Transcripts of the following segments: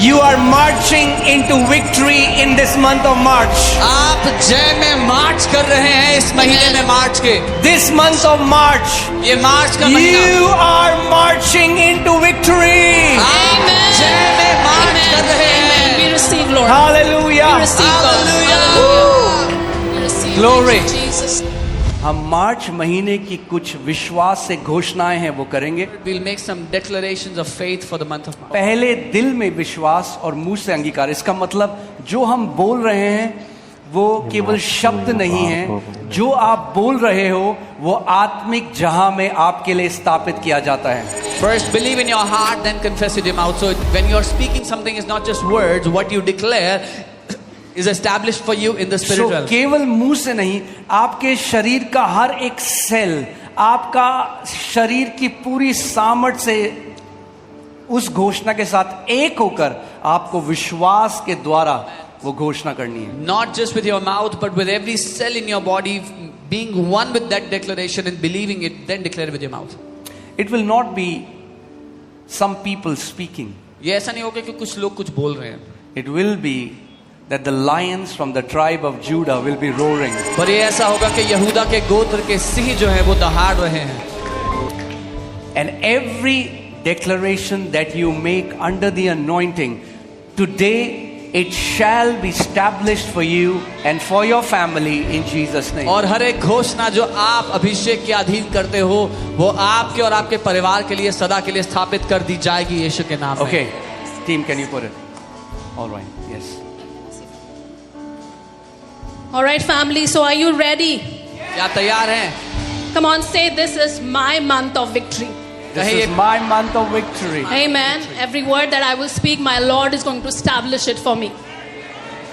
You are marching into victory in this month of March. आप जय में मार्च कर रहे हैं इस महीने में मार्च के। This month of March, ये मार्च का महीना you are marching into victory. आप जय में मार्च कर रहे हैं। We receive, Lord. Hallelujah. We receive, God. Hallelujah. We receive. Glory. Thank you, Jesus. हम मार्च महीने की कुछ विश्वास से घोषणाएं हैं वो करेंगे। We'll make some declarations of faith for the month of March. पहले दिल में विश्वास और मुंह से अंगीकार। इसका मतलब जो हम बोल रहे हैं वो केवल शब्द नहीं है, जो आप बोल रहे हो वो आत्मिक जहां में आपके लिए स्थापित किया जाता है। First, believe in your heart, then confess with your mouth. So when you're speaking something, is not just words. What you declare is established for you in the spirit realm. केवल मुंह से नहीं, आपके शरीर का हर एक सेल, आपका शरीर की पूरी सामर्थ्य से उस घोषणा के साथ एक होकर आपको विश्वास के द्वारा वो घोषणा करनी है। Not just with your mouth, but with every cell in your body, being one with that declaration and believing it, then declare it with your mouth. It will not be some people speaking. ये ऐसा नहीं होगा कि कुछ लोग कुछ बोल रहे हैं, It will be that the lions from the tribe of Judah will be roaring. पर ये ऐसा होगा कि यहूदा के गोत्र के सिंह जो है वो दहाड़ रहे हैं। And every declaration that you make under the anointing, today it shall be established for you and for your family in Jesus' name. और हर एक घोषणा जो आप अभिषेक के अधीन करते हो वो आपके और आपके परिवार के लिए सदा के लिए स्थापित कर दी जाएगी यीशु के नाम में। Okay, team, can you put it? All right, yes. All right, family. So are you ready? क्या तैयार हैं? Come on, say, this is my month of victory. This is my month of victory. Amen. Every word that I will speak, my Lord is going to establish it for me.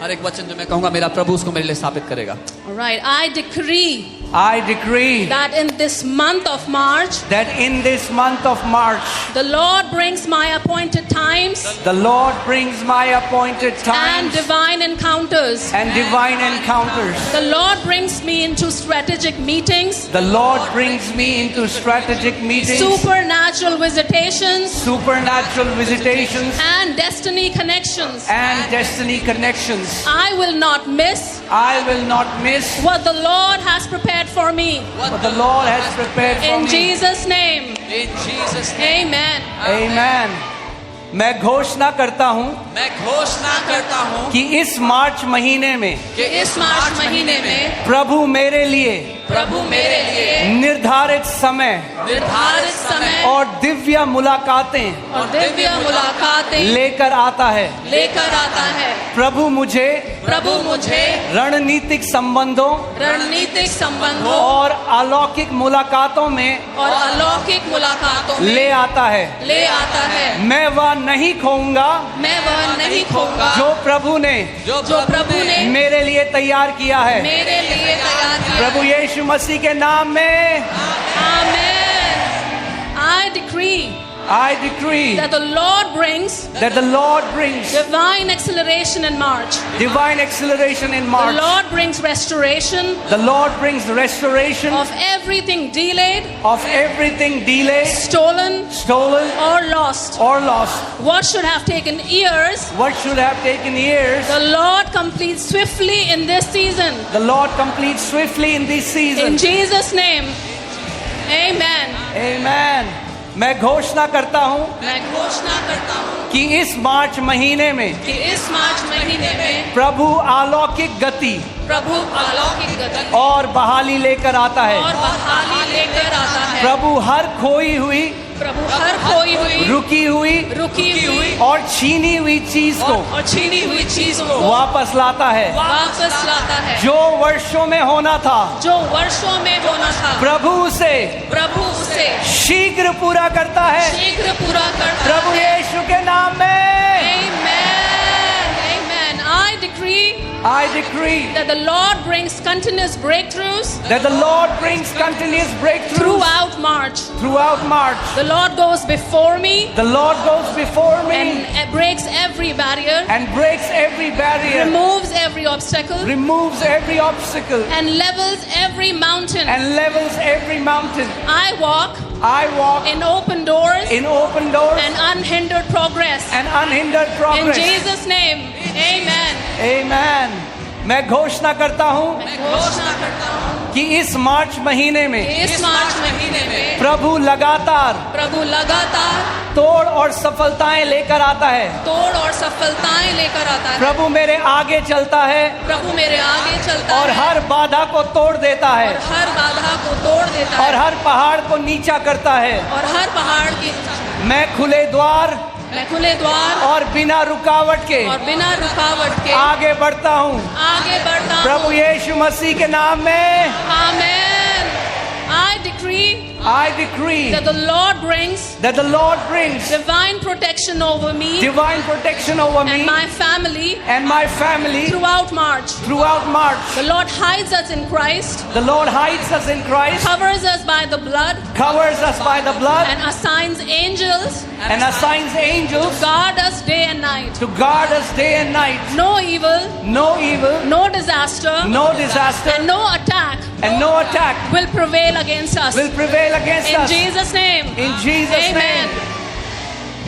हर एक वचन जो मैं कहूंगा मेरा प्रभु उसको मेरे लिए स्थापित करेगा। All right. I decree that in this month of March, in this month of March, the Lord brings my appointed times the Lord brings my appointed and times divine encounters. and divine encounters. The Lord brings me into strategic meetings, The Lord brings me into strategic meetings, supernatural visitations, supernatural visitations, and destiny connections. and destiny connections. I will not miss I will not miss what the Lord has prepared for me. what the Lord has prepared for In me. Jesus' name. In Jesus name. Amen. Amen. मैं घोषणा करता हूँ मैं घोषणा करता हूँ कि इस मार्च महीने में कि इस मार्च महीने में प्रभु मेरे लिए प्रभु मेरे लिए निर्धारित समय निर्धारित समय और दिव्य मुलाकातें और दिव्य मुलाकातें लेकर आता है। लेकर आता है। प्रभु मुझे रणनीतिक संबंधों रणनीतिक संबंधों और अलौकिक मुलाकातों में और अलौकिक मुलाकातों में ले आता है। मैं वह नहीं खोऊंगा मैं वह नहीं खोऊंगा जो प्रभु ने जो प्रभु ने मेरे लिए तैयार किया है। मेरे लिए तैयार किया। प्रभु यीशु मसीह के नाम में Amen. I decree that the Lord brings the Lord brings divine acceleration in March. divine acceleration in March. The Lord brings restoration The Lord brings restoration of everything delayed, of everything delayed, stolen, stolen, or lost. or lost. What should have taken years, What should have taken years, the Lord completes swiftly in this season. the Lord completes swiftly in this season. In Jesus' name. Amen. Amen. मैं घोषणा करता हूँ मैं घोषणा करता हूँ कि इस मार्च महीने में कि इस मार्च महीने में प्रभु अलौकिक गति प्रभु अलौकिक गति और बहाली लेकर आता है। और बहाली लेकर आता है। प्रभु हर खोई हुई, प्रभु हर खोई हुई, रुकी हुई और छीनी हुई चीज को और छीनी हुई चीज को वापस लाता है। वापस लाता है। जो वर्षों में होना था जो वर्षों में होना था प्रभु उसे शीघ्र पूरा करता है। शीघ्र पूरा करता प्रभु है। यीशु के नाम में Amen. Amen. I decree that the Lord brings continuous breakthroughs the Lord brings continuous breakthroughs throughout March. The Lord goes before me The Lord goes before me and breaks every barrier, and breaks every barrier, removes every obstacle, removes every obstacle, and levels every mountain. and levels every mountain. I walk I walk in open doors in open doors and unhindered progress. and unhindered In progress. Jesus' name, amen. Amen. मैं घोषणा करता हूँ मैं घोषणा करता हूँ कि इस मार्च महीने में कि इस मार्च महीने में प्रभु लगातार प्रभु लगातार तोड़ और सफलताएं लेकर आता है। तोड़ और सफलताएं लेकर आता है। प्रभु मेरे आगे चलता है प्रभु मेरे आगे चलता और है हर बाधा को तोड़ देता और है हर बाधा को तोड़ देता और है हर पहाड़ को नीचा करता है। और हर पहाड़ की मैं खुले द्वार मैं खुले द्वार और बिना रुकावट के और बिना रुकावट के आगे बढ़ता हूँ। आगे बढ़ता प्रभु हूँ। यीशु मसीह के नाम में Amen. I decree I decree that the Lord brings that the Lord brings divine protection over me divine protection over and me my family and my family throughout March. throughout March. The Lord hides us in Christ, The Lord hides us in Christ, covers us by the blood, covers us by the blood, and assigns angels and assigns angels to guard us day and night. to guard us day and night. No evil, No evil, no disaster, no disaster, and no attack and no attack will prevail against us. will prevail against In us. Jesus' name. In Jesus' Amen. name.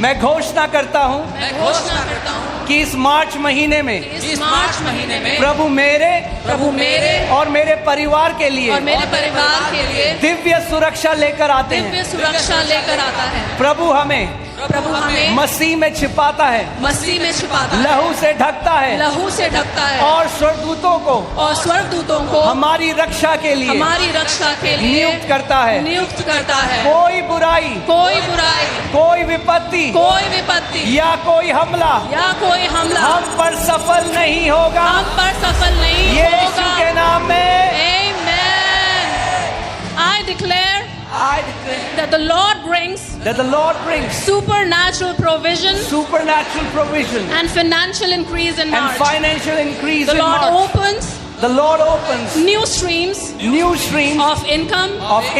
मैं घोषणा करता हूँ मैं घोषणा करता हूँ कि इस मार्च महीने में कि इस मार्च महीने में प्रभु मेरे और मेरे परिवार के लिए और मेरे परिवार के लिए दिव्य सुरक्षा लेकर आते हैं। दिव्य सुरक्षा लेकर आता है। प्रभु हमें प्रभु हमें मसीह में छिपाता है, मसीह में छिपाता है, लहू से ढकता है लहू से ढकता है और स्वर्गदूतों को और स्वर्गदूतों को हमारी रक्षा के लिए हमारी रक्षा के लिए नियुक्त करता है। नियुक्त करता है। कोई बुराई, कोई बुराई, कोई विपत्ति कोई विपत्ति या कोई हमला या कोई हमला हम पर सफल नहीं होगा। हम पर सफल नहीं यीशु होगा। के नाम में Amen. I declare I declare that the Lord brings that the Lord brings supernatural provision supernatural provision and financial increase in and March. financial increase The in Lord March. opens The Lord opens new streams new streams of income,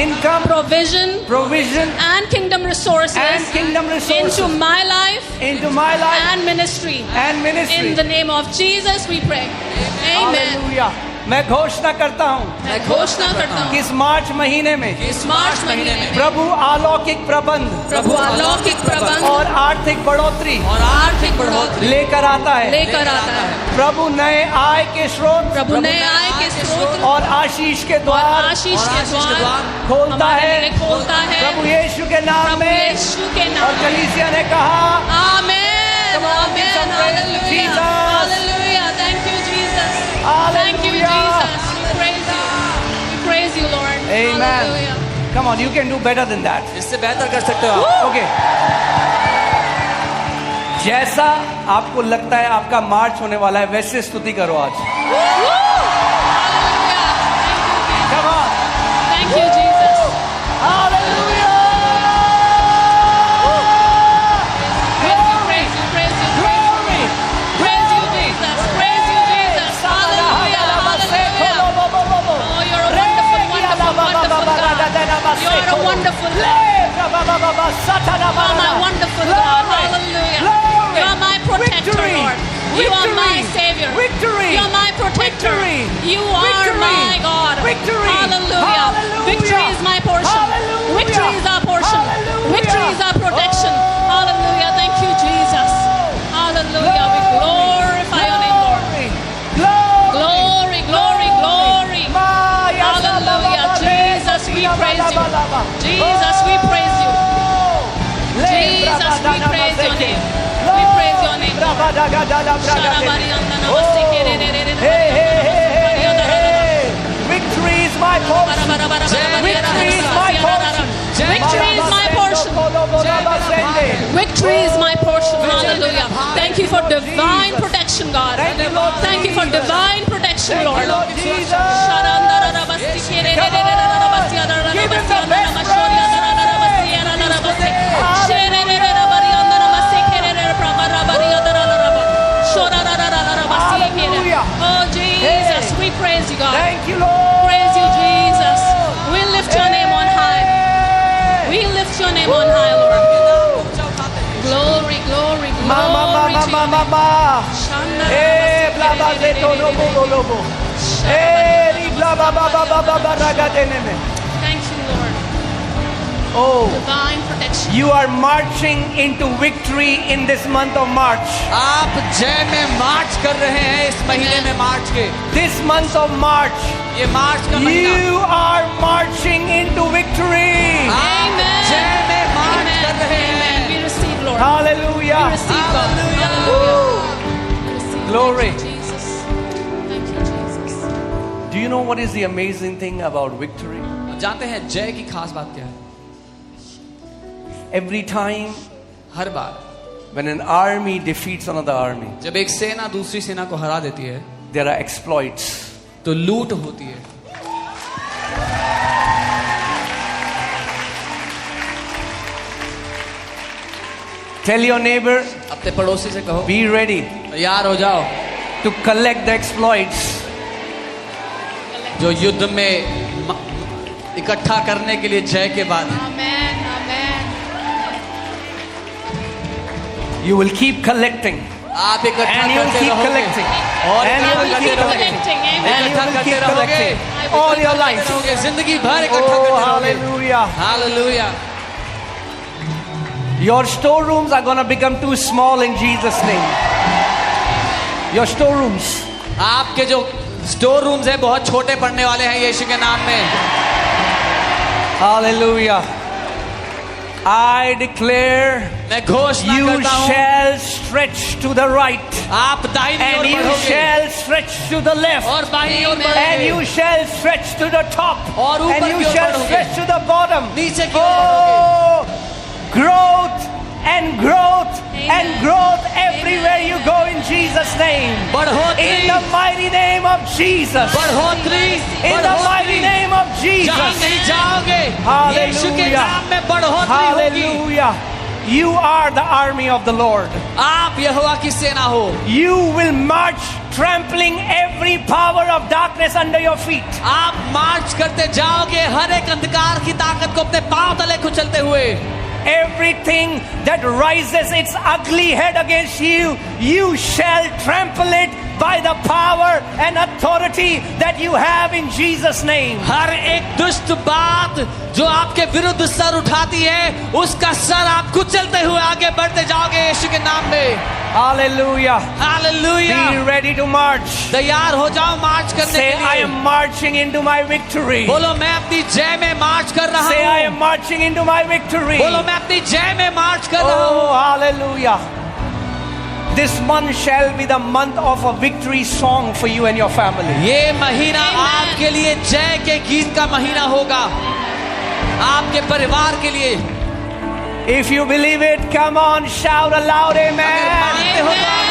income, provision, provision, and kingdom resources and kingdom resources into my life into my life and ministry. and ministry. In the name of Jesus we pray. Amen. Hallelujah. मैं घोषणा करता हूँ मैं घोषणा करता कि हूँ इस मार्च महीने में इस मार्च महीने में प्रभु अलौकिक प्रबंध प्रभु अलौकिक प्रबंध और आर्थिक बढ़ोतरी और आर्थिक बढ़ोतरी लेकर आता है। लेकर आता है। प्रभु नए आय के स्रोत प्रभु नए आय के स्रोत और आशीष के और द्वार आशीष के द्वार खोलता हमारे है। लिए खोलता है। प्रभु यीशु के नाम प्रभु में यीशु के और नाम में। कलीसिया ने कहा Amen. Come on, give some praise to Hallelujah. Jesus. Hallelujah. Thank you, Jesus. Hallelujah. Thank you, Jesus. We praise you. We praise you, Lord. Amen. Hallelujah. Come on, you can do better than that. इससे बेहतर कर सकते हो आप। Okay. जैसा आपको लगता है आपका मार्च होने वाला है वैसे स्तुति करो आज। Woo! Hallelujah. Come on. Thank you, Jesus. Hallelujah. Praise you, praise you, Glory. praise you, Jesus. Praise you, Jesus. Hallelujah. Hallelujah. Oh, you're a wonderful, wonderful, wonderful God. You're a wonderful God. You're my wonderful God. Hallelujah. You're my protector, Lord. You are my Savior. Victory. You're my protector. Victory. You are my God. Victory. Hallelujah. Hallelujah. Victory is my portion. Hallelujah. Victory is our portion. Hallelujah. Victory is our protection. Oh. Hallelujah. Thank you, Jesus. Hallelujah. We glorify your name, Lord. Glory, glory, glory. Hallelujah. Jesus, we praise you. Jesus, we praise you. Jesus, we praise your name. We praise your name. Hey, hey, hey, hey, hey. Victory is my portion. Victory is my portion. Victory is my portion. Victory is my portion. Hallelujah. Thank you for divine protection, God. Thank you for divine protection, Lord. Lord Jesus. Give him the best Oh, Jesus, we praise you, God. Thank you, Lord. Praise you, Jesus. We lift your name on high. We lift your name on high, Lord. Glory, glory, glory to you. Eh, bla bla de todo lobo lobo. Eh, bla bla bla bla bla bla raga de neme. Thank you, Lord. Oh, Divine protection. you are marching into victory in this month of March. आप जय में मार्च कर रहे हैं इस महीने में मार्च के। This month of March, ये मार्च का महीना you are marching into victory. आप जय में मार्च कर रहे Amen. हैं। We receive, Lord. We Hallelujah. receive, God. Hallelujah. Hallelujah. We receive. Glory. Thank you, Jesus. Thank you, Jesus. Do you know what is the amazing thing about victory? जानते हैं जय की खास बात क्या है? Every time her bar when an army defeats another army, जब एक सेना दूसरी सेना को हरा देती है there are exploits. तो लूट होती है। Tell your neighbor, अपने पड़ोसी से कहो be ready तैयार हो जाओ to collect the exploits. जो युद्ध में इकट्ठा करने के लिए जय के बाद Amen. Amen. You will keep collecting. आप इकट्ठा And you will करते keep रहोगे collecting. और And you इकट्ठा will करते keep रहोगे collecting. Amen. And you इकट्ठा will करते keep रहोगे collecting all your life. रहोगे जिंदगी भर इकट्ठा Oh, करते रहोगे। hallelujah. Hallelujah. Your storerooms are going to become too small in Jesus' name. Your storerooms. आपके जो स्टोर रूम्स हैं बहुत छोटे पड़ने वाले हैं यीशु के नाम में। Hallelujah. I declare मैं घोषणा you करता हूँ shall stretch to the right आप दाहिनी and ओर you बढ़ोगे shall stretch to the left और बाईं ओर Amen. and बढ़ोगे you shall stretch to the top और ऊपर and you की ओर shall बढ़ोगे। stretch to the bottom. नीचे की ओर बढ़ोगे। Oh, growth and growth and Amen. growth everywhere you go in Jesus' name. बढ़ोतरी In the mighty name of Jesus. बढ़ोतरी In the mighty name of जहाँ Jesus. नहीं जाओगे Hallelujah. यीशु के नाम में बढ़ोतरी होगी। Hallelujah. You are the army of the Lord. आप यहोवा की सेना हो। You will march trampling every power of darkness under your feet. आप मार्च करते जाओगे हर एक अंधकार की ताकत को अपने पांव तले कुचलते हुए। Everything that rises its ugly head against you, you shall trample it by the power and authority that you have in Jesus' name. हर एक दुष्ट बात जो आपके विरुद्ध सर उठाती है उसका सर आप कुचलते हुए आगे बढ़ते जाओगे यीशु के नाम में। Hallelujah. Hallelujah. Be ready to march. तैयार हो जाओ मार्च करने Say, के I लिए। am marching into my victory. बोलो मैं अपनी जय में मार्च कर रहा Say, I हूँ। am marching into my victory. बोलो मैं अपनी जय में मार्च कर रहा हूँ। Oh, hallelujah. This month shall be the month of a victory song for you and your family. ये महीना Amen. आपके लिए जय के गीत का महीना होगा आपके परिवार के लिए। If you believe it, come on, shout aloud, amen. मानते हो तो